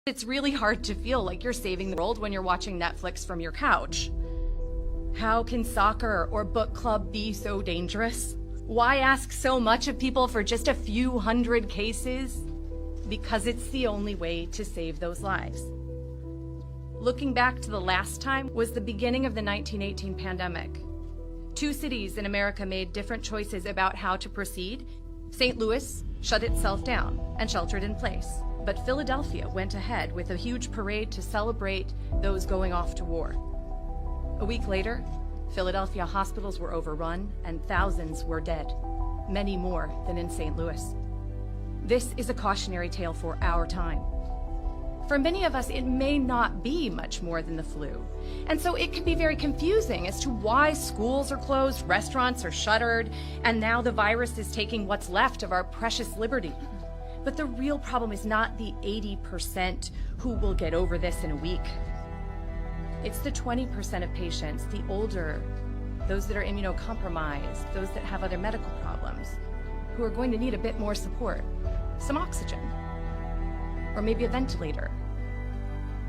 It's really hard to feel like you're saving the world when you're watching Netflix from your couch. How can soccer or book club be so dangerous? Why ask so much of people for just a few hundred cases? Because it's the only way to save those lives. Looking back to the last time was the beginning of the 1918 pandemic. 2 cities in America made different choices about how to proceed. St. Louis shut itself down and sheltered in place. But Philadelphia went ahead with a huge parade to celebrate those going off to war. A week later, Philadelphia hospitals were overrun and thousands were dead, many more than in St. Louis. This is a cautionary tale for our time. For many of us, it may not be much more than the flu. And so it can be very confusing as to why schools are closed, restaurants are shuttered, and now the virus is taking what's left of our precious liberty. But the real problem is not the 80% who will get over this in a week. It's the 20% of patients, the older, those that are immunocompromised, those that have other medical problems, who are going to need a bit more support, some oxygen, or maybe a ventilator,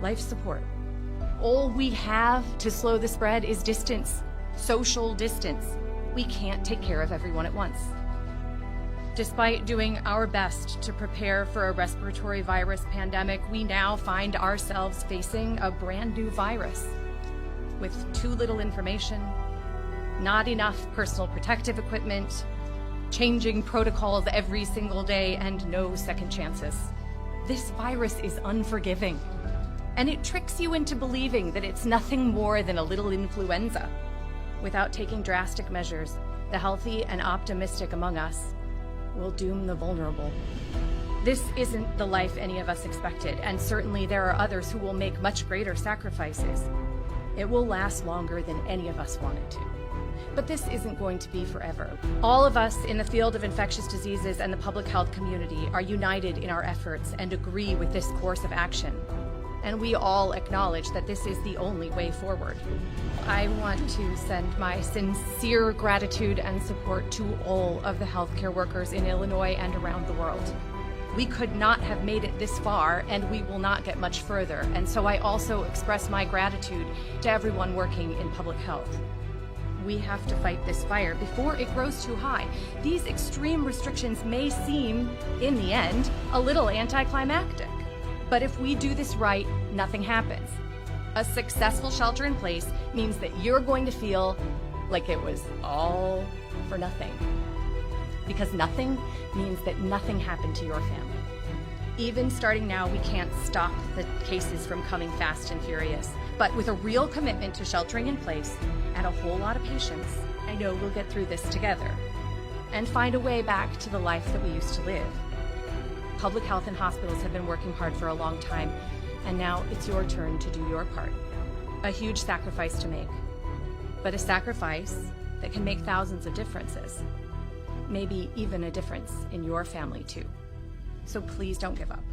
life support. All we have to slow the spread is distance, social distance. We can't take care of everyone at once. Despite doing our best to prepare for a respiratory virus pandemic, we now find ourselves facing a brand new virus with too little information, not enough personal protective equipment, changing protocols every single day, and no second chances. This virus is unforgiving, and it tricks you into believing that it's nothing more than a little influenza. Without taking drastic measures, the healthy and optimistic among us will doom the vulnerable. This isn't the life any of us expected, and certainly there are others who will make much greater sacrifices. It will last longer than any of us wanted to. But this isn't going to be forever. All of us in the field of infectious diseases and the public health community are united in our efforts and agree with this course of action. And we all acknowledge that this is the only way forward. I want to send my sincere gratitude and support to all of the healthcare workers in Illinois and around the world. We could not have made it this far, and we will not get much further. And so I also express my gratitude to everyone working in public health. We have to fight this fire before it grows too high. These extreme restrictions may seem, in the end, a little anticlimactic. But if we do this right, nothing happens. A successful shelter in place means that you're going to feel like it was all for nothing. Because nothing means that nothing happened to your family. Even starting now, we can't stop the cases from coming fast and furious. But with a real commitment to sheltering in place and a whole lot of patience, I know we'll get through this together and find a way back to the life that we used to live. Public health and hospitals have been working hard for a long time, and now it's your turn to do your part. A huge sacrifice to make, but a sacrifice that can make thousands of differences. Maybe even a difference in your family too. So please don't give up.